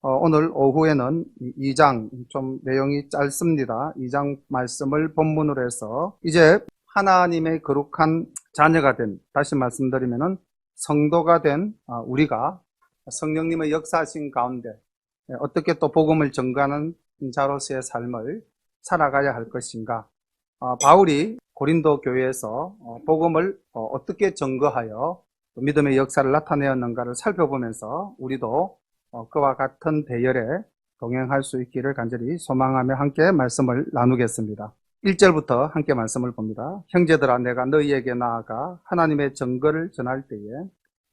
오늘 오후에는 2장, 좀 내용이 짧습니다. 2장 말씀을 본문으로 해서 이제 하나님의 거룩한 자녀가 된, 다시 말씀드리면은 성도가 된 우리가 성령님의 역사하신 가운데 어떻게 또 복음을 전가하는 자로서의 삶을 살아가야 할 것인가. 바울이 고린도 교회에서 복음을 어떻게 전거하여 믿음의 역사를 나타내었는가를 살펴보면서 우리도 그와 같은 대열에 동행할 수 있기를 간절히 소망하며 함께 말씀을 나누겠습니다. 1절부터 함께 말씀을 봅니다. 형제들아, 내가 너희에게 나아가 하나님의 증거를 전할 때에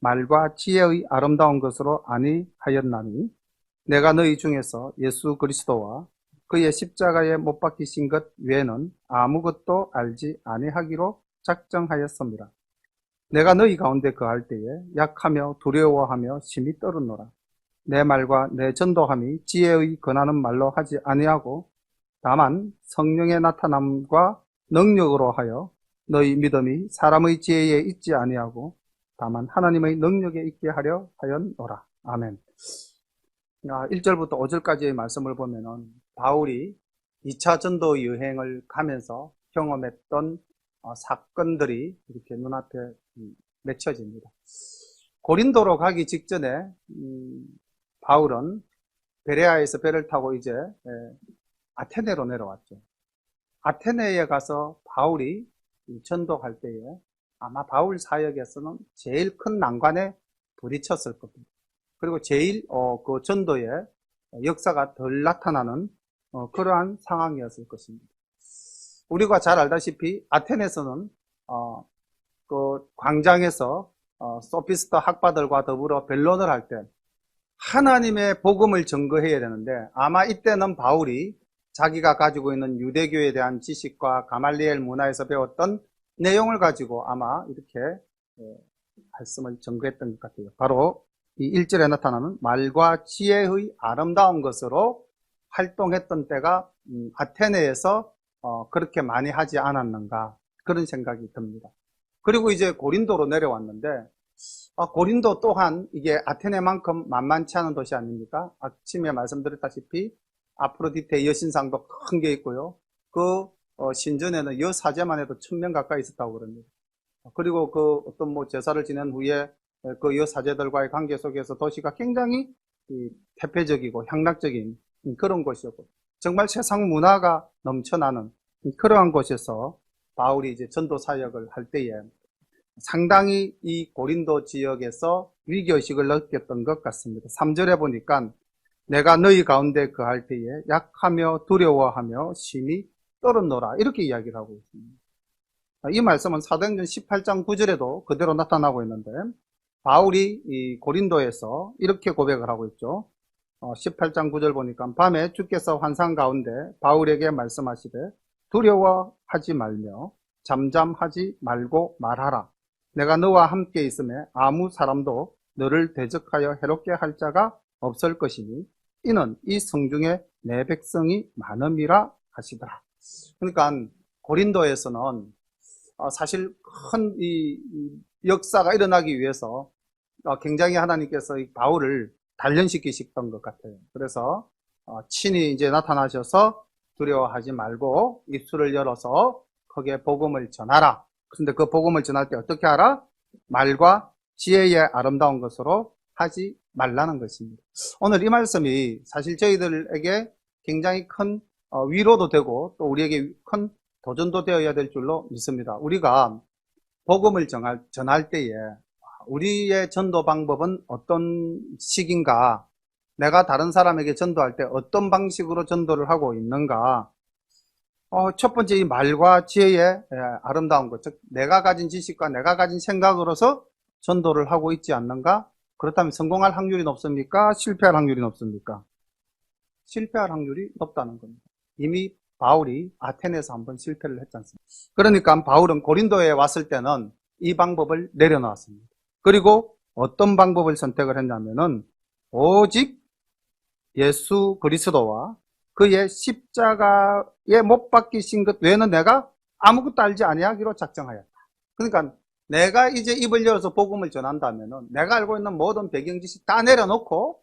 말과 지혜의 아름다운 것으로 아니하였나니 내가 너희 중에서 예수 그리스도와 그의 십자가에 못 박히신 것 외에는 아무것도 알지 아니하기로 작정하였습니다. 내가 너희 가운데 거할 때에 약하며 두려워하며 심히 떨었노라. 내 말과 내 전도함이 지혜의 권하는 말로 하지 아니하고 다만 성령의 나타남과 능력으로 하여 너희 믿음이 사람의 지혜에 있지 아니하고 다만 하나님의 능력에 있게 하려 하였노라. 아멘. 1절부터 5절까지의 말씀을 보면은 바울이 2차 전도 여행을 가면서 경험했던 사건들이 이렇게 눈앞에 맺혀집니다. 고린도로 가기 직전에 바울은 베레아에서 배를 타고 이제 아테네로 내려왔죠. 아테네에 가서 바울이 전도할 때에 아마 바울 사역에서는 제일 큰 난관에 부딪혔을 겁니다. 그리고 제일 그 전도의 역사가 덜 나타나는 그러한 상황이었을 것입니다. 우리가 잘 알다시피 아테네에서는 그 광장에서 소피스타 학파들과 더불어 변론을 할 때 하나님의 복음을 증거해야 되는데 아마 이때는 바울이 자기가 가지고 있는 유대교에 대한 지식과 가말리엘 문화에서 배웠던 내용을 가지고 아마 이렇게 말씀을 증거했던 것 같아요. 바로 이 1절에 나타나는 말과 지혜의 아름다운 것으로 활동했던 때가 아테네에서 그렇게 많이 하지 않았는가 그런 생각이 듭니다. 그리고 이제 고린도로 내려왔는데 고린도 또한 이게 아테네만큼 만만치 않은 도시 아닙니까? 아침에 말씀드렸다시피 아프로디테 여신상도 큰 게 있고요. 그 신전에는 여사제만 해도 1000명 가까이 있었다고 그럽니다. 그리고 그 어떤 제사를 지낸 후에 그 여사제들과의 관계 속에서 도시가 굉장히 대표적이고 향락적인 그런 곳이었고 정말 세상 문화가 넘쳐나는 그러한 곳에서 바울이 이제 전도 사역을 할 때에 상당히 이 고린도 지역에서 위기의식을 느꼈던 것 같습니다. 3절에 보니까 내가 너희 가운데 거할 때에 약하며 두려워하며 심히 떨었노라 이렇게 이야기를 하고 있습니다. 이 말씀은 사도행전 18장 9절에도 그대로 나타나고 있는데 바울이 이 고린도에서 이렇게 고백을 하고 있죠. 18장 9절 보니까 밤에 주께서 환상 가운데 바울에게 말씀하시되 두려워하지 말며 잠잠하지 말고 말하라. 내가 너와 함께 있음에 아무 사람도 너를 대적하여 해롭게 할 자가 없을 것이니 이는 이 성중에 내 백성이 많음이라 하시더라. 그러니까 고린도에서는 사실 큰 이 역사가 일어나기 위해서 굉장히 하나님께서 이 바울을 단련시키셨던 것 같아요. 그래서 친히 이제 나타나셔서 두려워하지 말고 입술을 열어서 크게 복음을 전하라. 그런데 그 복음을 전할 때 어떻게 하라? 말과 지혜의 아름다운 것으로 하지 말라는 것입니다. 오늘 이 말씀이 사실 저희들에게 굉장히 큰 위로도 되고 또 우리에게 큰 도전도 되어야 될 줄로 믿습니다. 우리가 복음을 전할 때에 우리의 전도 방법은 어떤 식인가? 내가 다른 사람에게 전도할 때 어떤 방식으로 전도를 하고 있는가? 첫 번째 이 말과 지혜의 아름다운 것, 즉 내가 가진 지식과 내가 가진 생각으로서 전도를 하고 있지 않는가? 그렇다면 성공할 확률이 높습니까? 실패할 확률이 높습니까? 실패할 확률이 높다는 겁니다. 이미 바울이 아테네에서 한번 실패를 했지 않습니까? 그러니까 바울은 고린도에 왔을 때는 이 방법을 내려놓았습니다. 그리고 어떤 방법을 선택을 했냐면은 오직 예수 그리스도와 그의 십자가에 못 박히신 것 외에는 내가 아무것도 알지 아니하기로 작정하였다. 그러니까 내가 이제 입을 열어서 복음을 전한다면은 내가 알고 있는 모든 배경 지식 다 내려놓고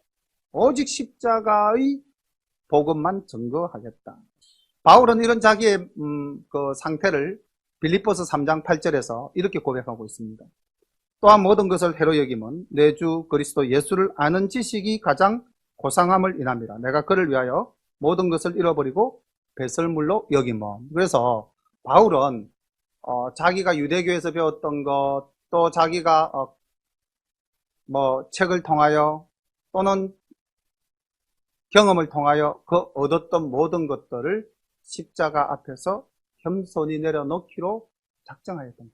오직 십자가의 복음만 증거하겠다. 바울은 이런 자기의 그 상태를 빌립보서 3장 8절에서 이렇게 고백하고 있습니다. 또한 모든 것을 해로 여김은 내 주 그리스도 예수를 아는 지식이 가장 고상함을 인함이라. 내가 그를 위하여 모든 것을 잃어버리고 배설물로 여김은. 그래서 바울은 자기가 유대교에서 배웠던 것, 또 자기가 책을 통하여 또는 경험을 통하여 그 얻었던 모든 것들을 십자가 앞에서 겸손히 내려놓기로 작정하였던 거예요.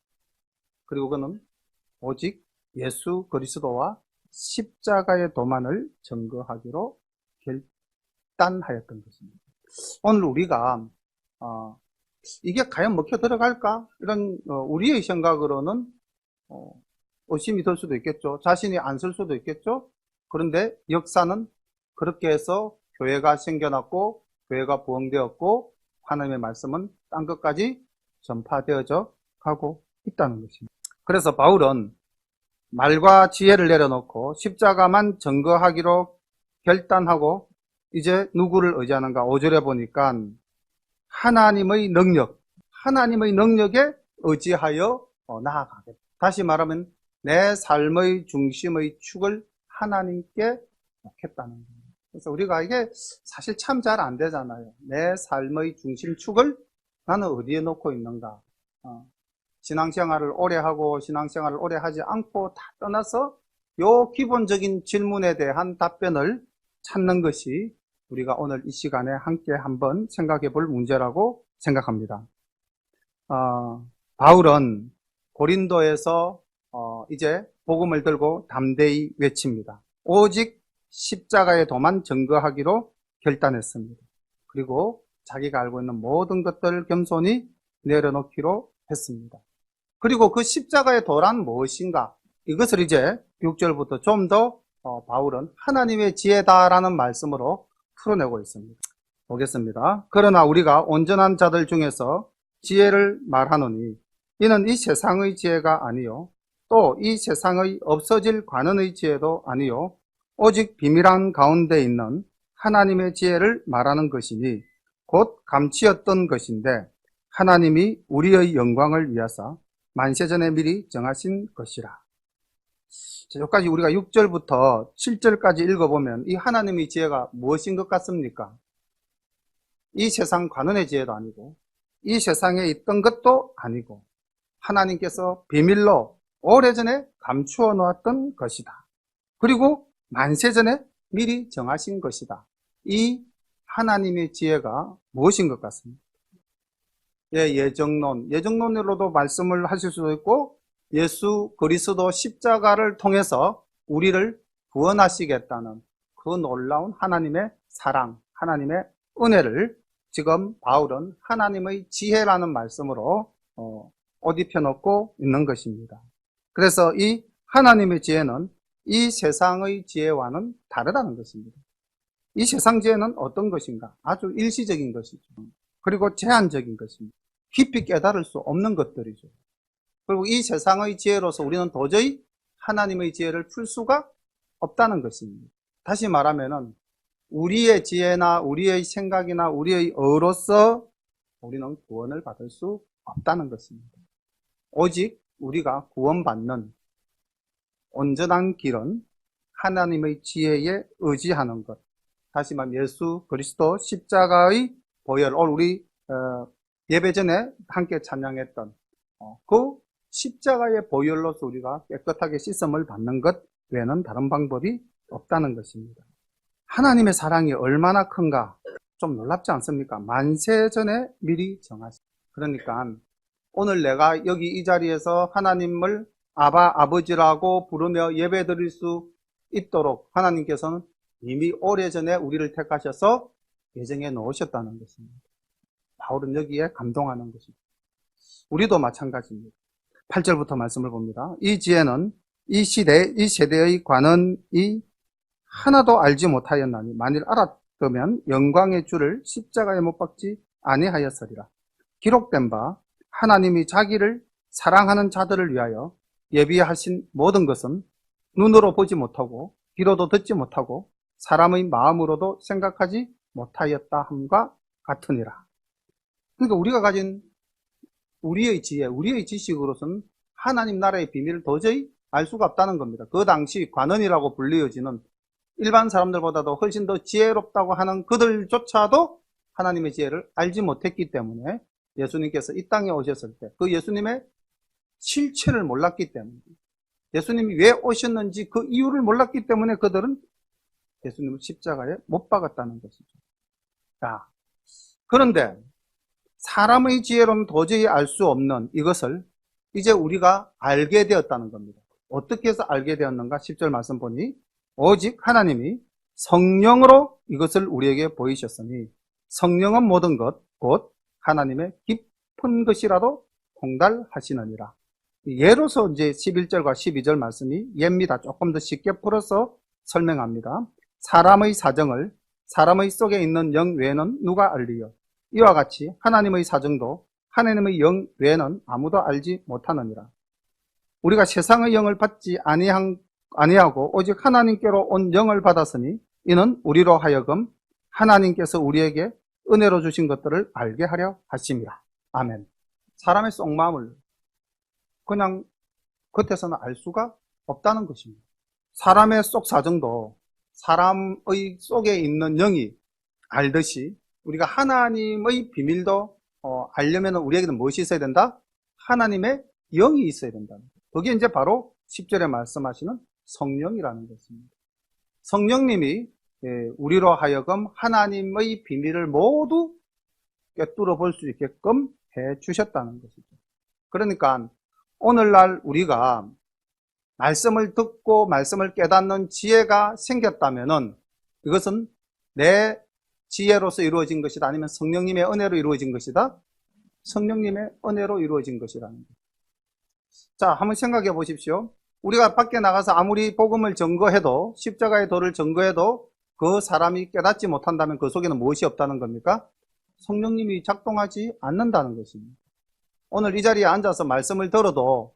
그리고 그는 오직 예수 그리스도와 십자가의 도만을 증거하기로 결단하였던 것입니다. 오늘 우리가 이게 과연 먹혀 들어갈까? 이런 우리의 생각으로는 의심이 들 수도 있겠죠. 자신이 안 쓸 수도 있겠죠. 그런데 역사는 그렇게 해서 교회가 생겨났고 교회가 부흥되었고 하나님의 말씀은 딴 것까지 전파되어져 가고 있다는 것입니다. 그래서 바울은 말과 지혜를 내려놓고 십자가만 증거하기로 결단하고 이제 누구를 의지하는가? 5절에 보니까 하나님의 능력에 의지하여 나아가겠다. 다시 말하면 내 삶의 중심의 축을 하나님께 놓겠다는 거예요. 그래서 우리가 이게 사실 참 잘 안 되잖아요. 내 삶의 중심축을 나는 어디에 놓고 있는가? 신앙생활을 오래 하고 신앙생활을 오래 하지 않고 다 떠나서 요 기본적인 질문에 대한 답변을 찾는 것이 우리가 오늘 이 시간에 함께 한번 생각해 볼 문제라고 생각합니다. 바울은 고린도에서 이제 복음을 들고 담대히 외칩니다. 오직 십자가의 도만 증거하기로 결단했습니다. 그리고 자기가 알고 있는 모든 것들을 겸손히 내려놓기로 했습니다. 그리고 그 십자가의 도란 무엇인가? 이것을 이제 6절부터 좀 더 바울은 하나님의 지혜다라는 말씀으로 풀어내고 있습니다. 보겠습니다. 그러나 우리가 온전한 자들 중에서 지혜를 말하노니 이는 이 세상의 지혜가 아니요 또 이 세상의 없어질 관원의 지혜도 아니요 오직 비밀한 가운데 있는 하나님의 지혜를 말하는 것이니 곧 감추었던 것인데 하나님이 우리의 영광을 위하사 만세전에 미리 정하신 것이라. 여기까지 우리가 6절부터 7절까지 읽어보면 이 하나님의 지혜가 무엇인 것 같습니까? 이 세상 관원의 지혜도 아니고 이 세상에 있던 것도 아니고 하나님께서 비밀로 오래전에 감추어 놓았던 것이다. 그리고 만세전에 미리 정하신 것이다. 이 하나님의 지혜가 무엇인 것 같습니까? 예정론으로도 말씀을 하실 수도 있고 예수 그리스도 십자가를 통해서 우리를 구원하시겠다는 그 놀라운 하나님의 사랑, 하나님의 은혜를 지금 바울은 하나님의 지혜라는 말씀으로 옷 입혀놓고 있는 것입니다. 그래서 이 하나님의 지혜는 이 세상의 지혜와는 다르다는 것입니다. 이 세상 지혜는 어떤 것인가? 아주 일시적인 것이죠. 그리고 제한적인 것입니다. 깊이 깨달을 수 없는 것들이죠. 그리고 이 세상의 지혜로서 우리는 도저히 하나님의 지혜를 풀 수가 없다는 것입니다. 다시 말하면은 우리의 지혜나 우리의 생각이나 우리의 의로서 우리는 구원을 받을 수 없다는 것입니다. 오직 우리가 구원받는 온전한 길은 하나님의 지혜에 의지하는 것. 다시 말하면 예수 그리스도 십자가의 보혈, 오늘 우리 예배 전에 함께 찬양했던 그 십자가의 보혈로서 우리가 깨끗하게 씻음을 받는 것 외에는 다른 방법이 없다는 것입니다. 하나님의 사랑이 얼마나 큰가 좀 놀랍지 않습니까? 만세 전에 미리 정하시. 그러니까 오늘 내가 여기 이 자리에서 하나님을 아버지라고 부르며 예배 드릴 수 있도록 하나님께서는 이미 오래전에 우리를 택하셔서 예정해 놓으셨다는 것입니다. 바울은 여기에 감동하는 것입니다. 우리도 마찬가지입니다. 8절부터 말씀을 봅니다. 이 지혜는 이 세대의 관원이 하나도 알지 못하였나니 만일 알았다면 영광의 주를 십자가에 못 박지 아니하였으리라. 기록된 바 하나님이 자기를 사랑하는 자들을 위하여 예비하신 모든 것은 눈으로 보지 못하고 귀로도 듣지 못하고 사람의 마음으로도 생각하지 못하였다 함과 같으니라. 그러니까 우리가 가진 우리의 지혜, 우리의 지식으로서는 하나님 나라의 비밀을 도저히 알 수가 없다는 겁니다. 그 당시 관원이라고 불리어지는 일반 사람들보다도 훨씬 더 지혜롭다고 하는 그들조차도 하나님의 지혜를 알지 못했기 때문에 예수님께서 이 땅에 오셨을 때 그 예수님의 실체를 몰랐기 때문에, 예수님이 왜 오셨는지 그 이유를 몰랐기 때문에 그들은 예수님을 십자가에 못 박았다는 것이죠. 자, 그런데 사람의 지혜로는 도저히 알 수 없는 이것을 이제 우리가 알게 되었다는 겁니다. 어떻게 해서 알게 되었는가? 10절 말씀 보니 오직 하나님이 성령으로 이것을 우리에게 보이셨으니 성령은 모든 것 곧 하나님의 깊은 것이라도 통달하시느니라. 예로서 이제 11절과 12절 말씀이 예입니다. 조금 더 쉽게 풀어서 설명합니다. 사람의 사정을 사람의 속에 있는 영 외에는 누가 알리요? 이와 같이 하나님의 사정도 하나님의 영 외에는 아무도 알지 못하느니라. 우리가 세상의 영을 받지 아니하고 오직 하나님께로 온 영을 받았으니 이는 우리로 하여금 하나님께서 우리에게 은혜로 주신 것들을 알게 하려 하심이라. 아멘. 사람의 속마음을 그냥 겉에서는 알 수가 없다는 것입니다. 사람의 속 사정도 사람의 속에 있는 영이 알듯이 우리가 하나님의 비밀도 알려면 우리에게는 무엇이 있어야 된다? 하나님의 영이 있어야 된다. 그게 이제 바로 10절에 말씀하시는 성령이라는 것입니다. 성령님이 우리로 하여금 하나님의 비밀을 모두 꿰뚫어 볼 수 있게끔 해 주셨다는 것이죠. 그러니까 오늘날 우리가 말씀을 듣고 말씀을 깨닫는 지혜가 생겼다면은 이것은 내 지혜로서 이루어진 것이다, 아니면 성령님의 은혜로 이루어진 것이다? 성령님의 은혜로 이루어진 것이라는 거예요. 자, 한번 생각해 보십시오. 우리가 밖에 나가서 아무리 복음을 증거해도, 십자가의 도를 증거해도 그 사람이 깨닫지 못한다면 그 속에는 무엇이 없다는 겁니까? 성령님이 작동하지 않는다는 것입니다. 오늘 이 자리에 앉아서 말씀을 들어도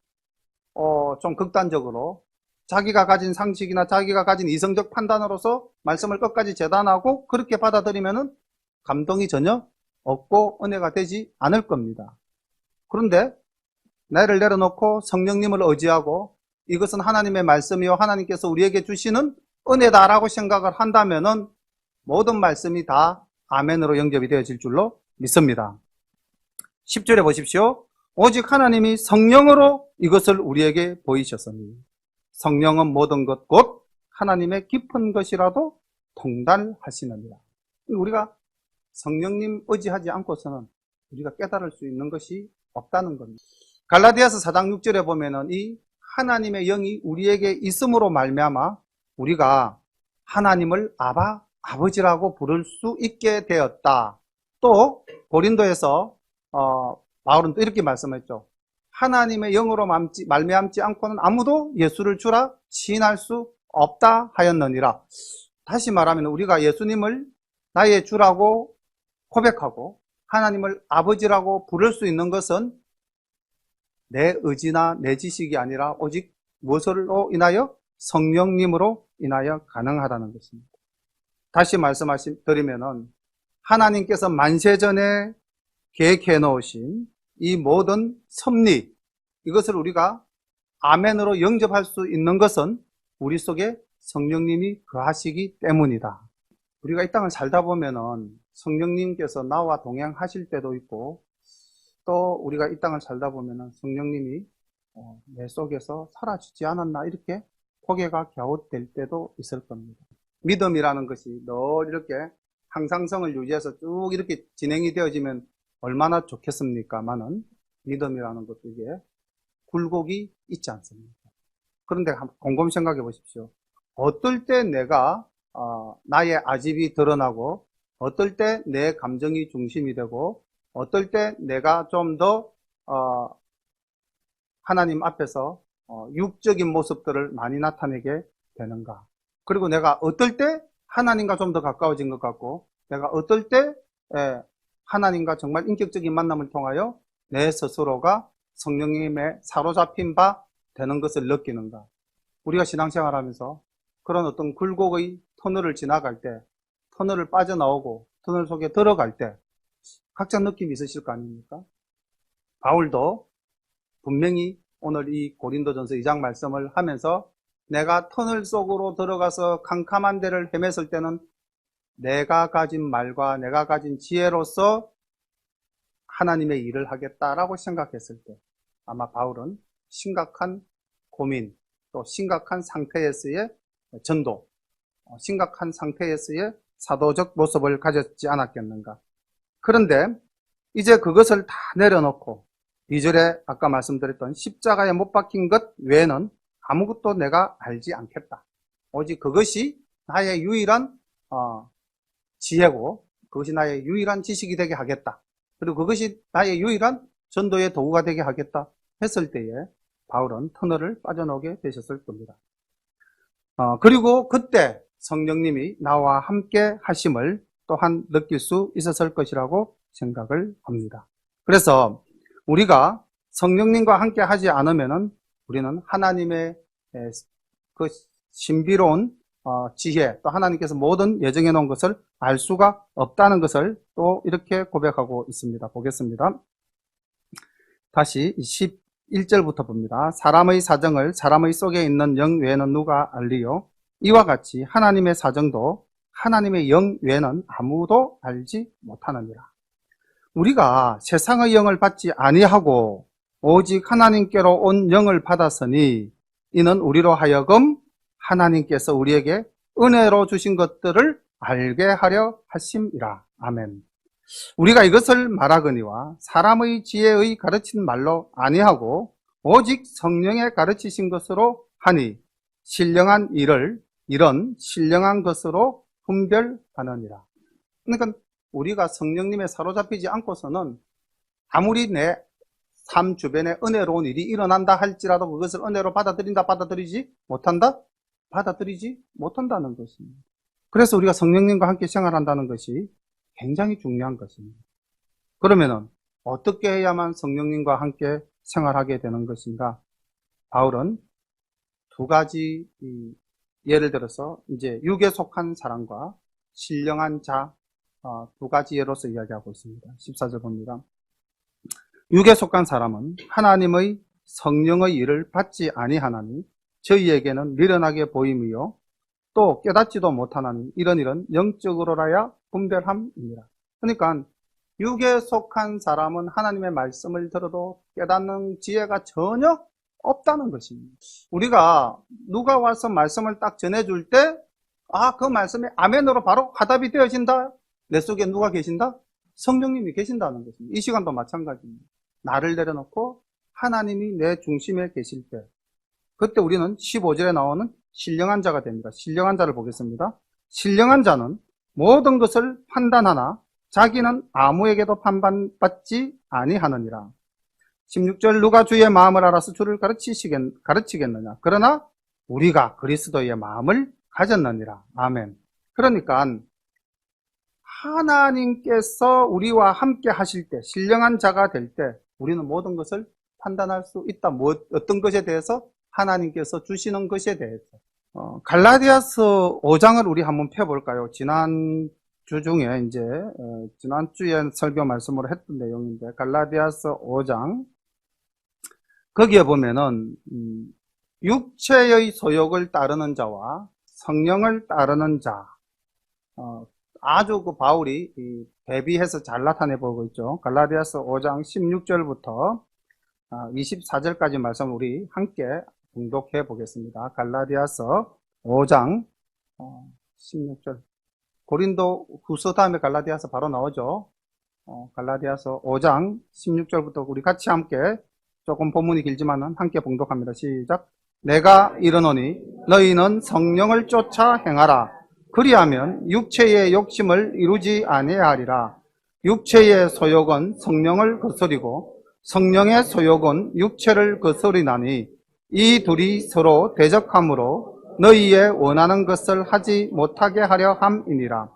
좀 극단적으로 자기가 가진 상식이나 자기가 가진 이성적 판단으로서 말씀을 끝까지 재단하고 그렇게 받아들이면은 감동이 전혀 없고 은혜가 되지 않을 겁니다. 그런데 나를 내려놓고 성령님을 의지하고 이것은 하나님의 말씀이요 하나님께서 우리에게 주시는 은혜다라고 생각을 한다면은 모든 말씀이 다 아멘으로 영접이 되어질 줄로 믿습니다. 10절에 보십시오. 오직 하나님이 성령으로 이것을 우리에게 보이셨으니 성령은 모든 것 곧 하나님의 깊은 것이라도 통달하시느니라. 우리가 성령님 의지하지 않고서는 우리가 깨달을 수 있는 것이 없다는 겁니다. 갈라디아서 4장 6절에 보면은 이 하나님의 영이 우리에게 있음으로 말미암아 우리가 하나님을 아버지라고 부를 수 있게 되었다. 또 고린도에서 바울은 또 이렇게 말씀했죠. 하나님의 영으로 말미암지 않고는 아무도 예수를 주라 시인할 수 없다 하였느니라. 다시 말하면 우리가 예수님을 나의 주라고 고백하고 하나님을 아버지라고 부를 수 있는 것은 내 의지나 내 지식이 아니라 오직 무엇으로 인하여? 성령님으로 인하여 가능하다는 것입니다. 다시 말씀드리면은 하나님께서 만세전에 계획해 놓으신 이 모든 섭리, 이것을 우리가 아멘으로 영접할 수 있는 것은 우리 속에 성령님이 거하시기 때문이다. 우리가 이 땅을 살다 보면은 성령님께서 나와 동행하실 때도 있고 또 우리가 이 땅을 살다 보면은 성령님이 내 속에서 사라지지 않았나 이렇게 고개가 갸웃될 때도 있을 겁니다. 믿음이라는 것이 늘 이렇게 항상성을 유지해서 쭉 이렇게 진행이 되어지면 얼마나 좋겠습니까마는 믿음이라는 것도 이게 굴곡이 있지 않습니까? 그런데 곰곰이 생각해 보십시오. 어떨 때 내가 나의 아집이 드러나고 어떨 때 내 감정이 중심이 되고 어떨 때 내가 좀 더 하나님 앞에서 육적인 모습들을 많이 나타내게 되는가? 그리고 내가 어떨 때 하나님과 좀 더 가까워진 것 같고 내가 어떨 때 하나님과 정말 인격적인 만남을 통하여 내 스스로가 성령님의 사로잡힌 바 되는 것을 느끼는가? 우리가 신앙생활하면서 그런 어떤 굴곡의 터널을 지나갈 때, 터널을 빠져나오고 터널 속에 들어갈 때 각자 느낌이 있으실 거 아닙니까? 바울도 분명히 오늘 이 고린도전서 2장 말씀을 하면서 내가 터널 속으로 들어가서 캄캄한 데를 헤맸을 때는 내가 가진 말과 내가 가진 지혜로서 하나님의 일을 하겠다라고 생각했을 때 아마 바울은 심각한 고민, 또 심각한 상태에서의 전도, 심각한 상태에서의 사도적 모습을 가졌지 않았겠는가. 그런데 이제 그것을 다 내려놓고 2절에 아까 말씀드렸던 십자가에 못 박힌 것 외에는 아무것도 내가 알지 않겠다. 오직 그것이 나의 유일한 지혜고 그것이 나의 유일한 지식이 되게 하겠다. 그리고 그것이 나의 유일한 전도의 도구가 되게 하겠다 했을 때에 바울은 터널을 빠져나오게 되셨을 겁니다. 그리고 그때 성령님이 나와 함께 하심을 또한 느낄 수 있었을 것이라고 생각을 합니다. 그래서 우리가 성령님과 함께 하지 않으면은 우리는 하나님의 그 신비로운 지혜, 또 하나님께서 모든 예정해 놓은 것을 알 수가 없다는 것을 또 이렇게 고백하고 있습니다. 보겠습니다. 다시 11절부터 봅니다. 사람의 사정을 사람의 속에 있는 영 외에는 누가 알리요? 이와 같이 하나님의 사정도 하나님의 영 외에는 아무도 알지 못하느니라. 우리가 세상의 영을 받지 아니하고 오직 하나님께로 온 영을 받았으니 이는 우리로 하여금 하나님께서 우리에게 은혜로 주신 것들을 알게 하려 하심이라. 아멘. 우리가 이것을 말하거니와 사람의 지혜의 가르친 말로 아니하고 오직 성령의 가르치신 것으로 하니 신령한 이런 신령한 것으로 분별하느니라. 그러니까 우리가 성령님에 사로잡히지 않고서는 아무리 내 삶 주변에 은혜로운 일이 일어난다 할지라도 그것을 은혜로 받아들이지 못한다? 받아들이지 못한다는 것입니다. 그래서 우리가 성령님과 함께 생활한다는 것이 굉장히 중요한 것입니다. 그러면은 어떻게 해야만 성령님과 함께 생활하게 되는 것인가? 바울은 두 가지 예를 들어서 이제 육에 속한 사람과 신령한 자 두 가지 예로서 이야기하고 있습니다. 14절 봅니다. 육에 속한 사람은 하나님의 성령의 일을 받지 아니하나니 저희에게는 미련하게 보임이요 또 깨닫지도 못하나니 이런 일은 영적으로라야 분별함이니라. 그러니까 육에 속한 사람은 하나님의 말씀을 들어도 깨닫는 지혜가 전혀 없다는 것입니다. 우리가 누가 와서 말씀을 딱 전해줄 때 그 말씀이 아멘으로 바로 화답이 되어진다. 내 속에 누가 계신다? 성령님이 계신다는 것입니다. 이 시간도 마찬가지입니다. 나를 내려놓고 하나님이 내 중심에 계실 때 그때 우리는 15절에 나오는 신령한 자가 됩니다. 신령한 자를 보겠습니다. 신령한 자는 모든 것을 판단하나 자기는 아무에게도 판단받지 아니하느니라. 16절 누가 주의 마음을 알아서 주를 가르치겠느냐. 그러나 우리가 그리스도의 마음을 가졌느니라. 아멘. 그러니까 하나님께서 우리와 함께 하실 때 신령한 자가 될 때 우리는 모든 것을 판단할 수 있다. 어떤 것에 대해서? 하나님께서 주시는 것에 대해서. 갈라디아서 5장을 우리 한번 펴볼까요? 지난주 중에 지난주에 설교 말씀으로 했던 내용인데 갈라디아서 5장 거기에 보면은 육체의 소욕을 따르는 자와 성령을 따르는 자 아주 그 바울이 대비해서 잘 나타내보고 있죠. 갈라디아서 5장 16절부터 24절까지 말씀을 우리 함께 봉독해 보겠습니다. 갈라디아서 5장 16절. 고린도 후서 다음에 갈라디아서 바로 나오죠. 갈라디아서 5장 16절부터 우리 같이 함께 조금 본문이 길지만은 함께 봉독합니다. 시작. 내가 이르노니 너희는 성령을 쫓아 행하라. 그리하면 육체의 욕심을 이루지 아니하리라. 육체의 소욕은 성령을 거스리고 성령의 소욕은 육체를 거스리나니 이 둘이 서로 대적하므로 너희의 원하는 것을 하지 못하게 하려 함이니라.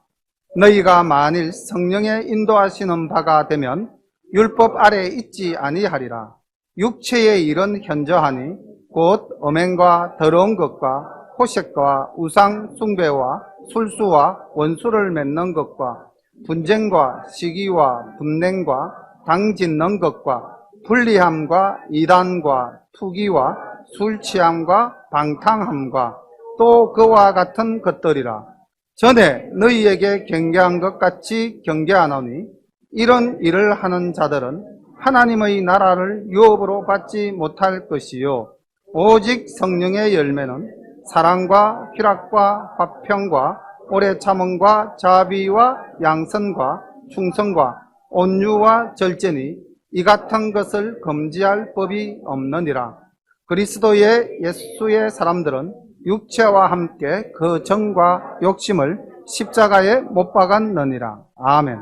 너희가 만일 성령의 인도하시는 바가 되면 율법 아래에 있지 아니하리라. 육체의 일은 현저하니 곧 음행과 더러운 것과 호색과 우상 숭배와 술수와 원수를 맺는 것과 분쟁과 시기와 분냉과 당 짓는 것과 불리함과 이단과 투기와 술 취함과 방탕함과 또 그와 같은 것들이라. 전에 너희에게 경계한 것 같이 경계하노니 이런 일을 하는 자들은 하나님의 나라를 유업으로 받지 못할 것이요 오직 성령의 열매는 사랑과 희락과 화평과 오래 참음과 자비와 양선과 충성과 온유와 절제니 이 같은 것을 금지할 법이 없느니라. 그리스도의 예수의 사람들은 육체와 함께 그 정과 욕심을 십자가에 못 박았느니라. 아멘.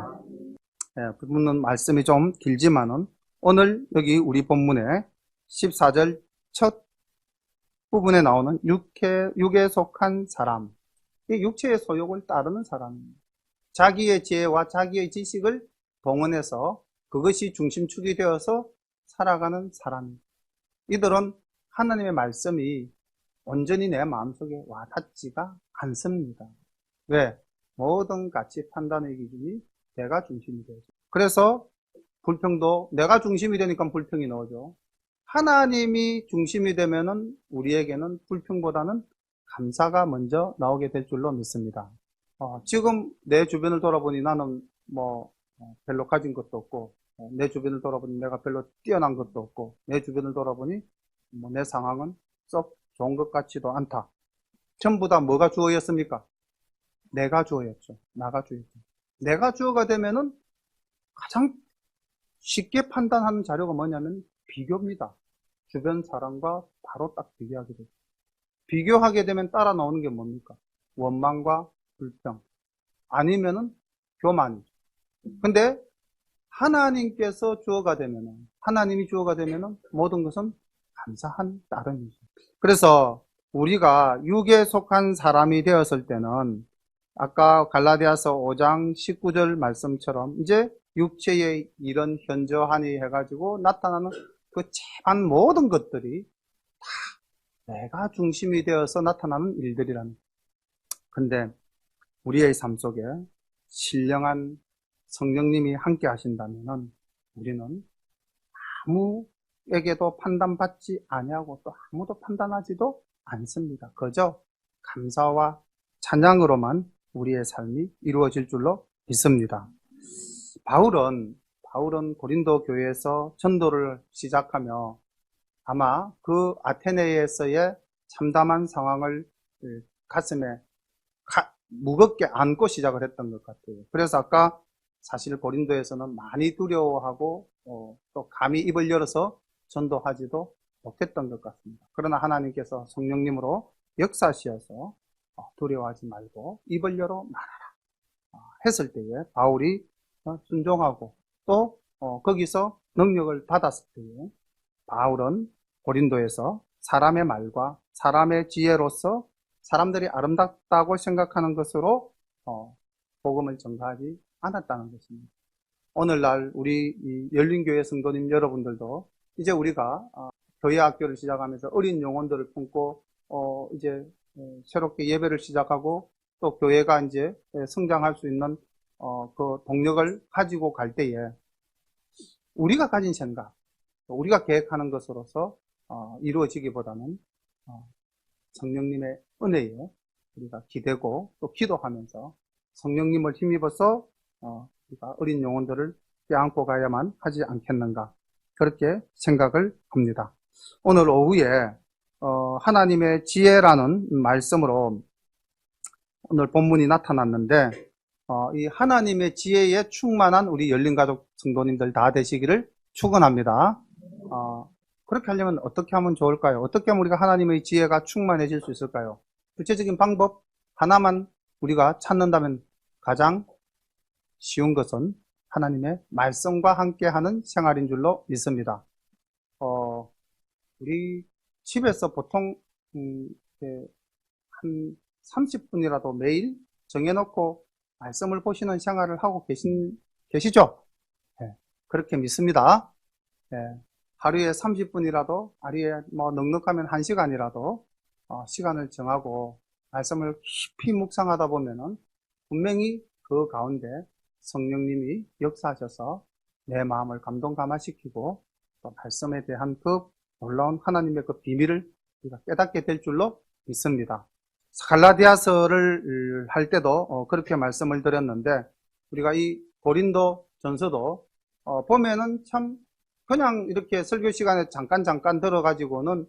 부분은 말씀이 좀 길지만은 오늘 여기 우리 본문의 14절 첫 부분에 나오는 육에 속한 사람, 이 육체의 소욕을 따르는 사람입니다. 자기의 지혜와 자기의 지식을 동원해서 그것이 중심축이 되어서 살아가는 사람입니다. 이들은 하나님의 말씀이 온전히 내 마음속에 와닿지가 않습니다. 왜? 모든 가치 판단의 기준이 내가 중심이 되죠. 그래서 불평도 내가 중심이 되니까 불평이 나오죠. 하나님이 중심이 되면은 우리에게는 불평보다는 감사가 먼저 나오게 될 줄로 믿습니다. 지금 내 주변을 돌아보니 나는 별로 가진 것도 없고, 내 주변을 돌아보니 내가 별로 뛰어난 것도 없고, 내 주변을 돌아보니 내 상황은 썩 좋은 것 같지도 않다. 전부 다 뭐가 주어였습니까? 내가 주어였죠. 나가 주어였죠. 내가 주어가 되면은 가장 쉽게 판단하는 자료가 뭐냐면 비교입니다. 주변 사람과 바로 딱 비교하게 되죠. 비교하게 되면 따라 나오는 게 뭡니까? 원망과 불평. 아니면은 교만이죠. 근데 하나님께서 주어가 되면은, 하나님이 주어가 되면은 모든 것은 감사한 따름이죠. 그래서 우리가 육에 속한 사람이 되었을 때는 아까 갈라디아서 5장 19절 말씀처럼 이제 육체의 이런 현저하니 해가지고 나타나는 그 채반 모든 것들이 다 내가 중심이 되어서 나타나는 일들이라는. 근데 우리의 삶 속에 신령한 성령님이 함께 하신다면은 우리는 아무에게도 판단받지 아니하고 또 아무도 판단하지도 않습니다. 그저 감사와 찬양으로만 우리의 삶이 이루어질 줄로 믿습니다. 바울은 고린도 교회에서 전도를 시작하며 아마 그 아테네에서의 참담한 상황을 가슴에 무겁게 안고 시작을 했던 것 같아요. 그래서 아까 사실 고린도에서는 많이 두려워하고 또 감히 입을 열어서 전도하지도 못했던 것 같습니다. 그러나 하나님께서 성령님으로 역사하셔서 두려워하지 말고 입을 열어 말하라 했을 때에 바울이 순종하고 또 거기서 능력을 받았을 때에 바울은 고린도에서 사람의 말과 사람의 지혜로서 사람들이 아름답다고 생각하는 것으로 복음을 전가하지 않았다는 것입니다. 오늘날 우리 열린교회 성도님 여러분들도 이제 우리가 교회 학교를 시작하면서 어린 영혼들을 품고 이제 새롭게 예배를 시작하고 또 교회가 이제 성장할 수 있는 그 동력을 가지고 갈 때에 우리가 가진 생각, 우리가 계획하는 것으로서 이루어지기보다는 성령님의 은혜에 우리가 기대고 또 기도하면서 성령님을 힘입어서 우리가 어린 영혼들을 껴안고 가야만 하지 않겠는가 그렇게 생각을 합니다. 오늘 오후에 하나님의 지혜라는 말씀으로 오늘 본문이 나타났는데 이 하나님의 지혜에 충만한 우리 열린가족 성도님들 다 되시기를 축원합니다. 그렇게 하려면 어떻게 하면 좋을까요? 어떻게 하면 우리가 하나님의 지혜가 충만해질 수 있을까요? 구체적인 방법 하나만 우리가 찾는다면 가장 쉬운 것은 하나님의 말씀과 함께하는 생활인 줄로 믿습니다. 우리 집에서 보통 한 30분이라도 매일 정해놓고 말씀을 보시는 생활을 하고 계시죠? 네, 그렇게 믿습니다. 네, 하루에 30분이라도, 하루에 넉넉하면 1시간이라도 시간을 정하고 말씀을 깊이 묵상하다 보면은 분명히 그 가운데 성령님이 역사하셔서 내 마음을 감동 감화시키고 또 말씀에 대한 그 놀라운 하나님의 그 비밀을 우리가 깨닫게 될 줄로 믿습니다. 갈라디아서를 할 때도 그렇게 말씀을 드렸는데 우리가 이 고린도 전서도 보면은 참 그냥 이렇게 설교 시간에 잠깐 들어가지고는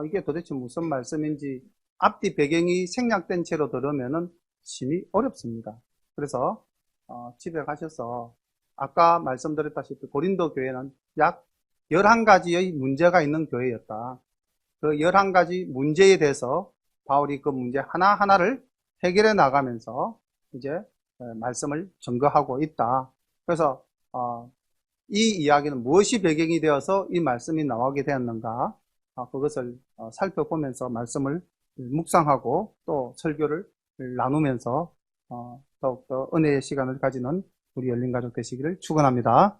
이게 도대체 무슨 말씀인지 앞뒤 배경이 생략된 채로 들으면은 심히 어렵습니다. 그래서 집에 가셔서 아까 말씀드렸다시피 고린도 교회는 약 11가지의 문제가 있는 교회였다. 그 11가지 문제에 대해서 바울이 그 문제 하나하나를 해결해 나가면서 이제 말씀을 증거하고 있다. 그래서 이 이야기는 무엇이 배경이 되어서 이 말씀이 나오게 되었는가, 그것을 살펴보면서 말씀을 묵상하고 또 설교를 나누면서 더욱더 은혜의 시간을 가지는 우리 열린 가족 되시기를 축원합니다.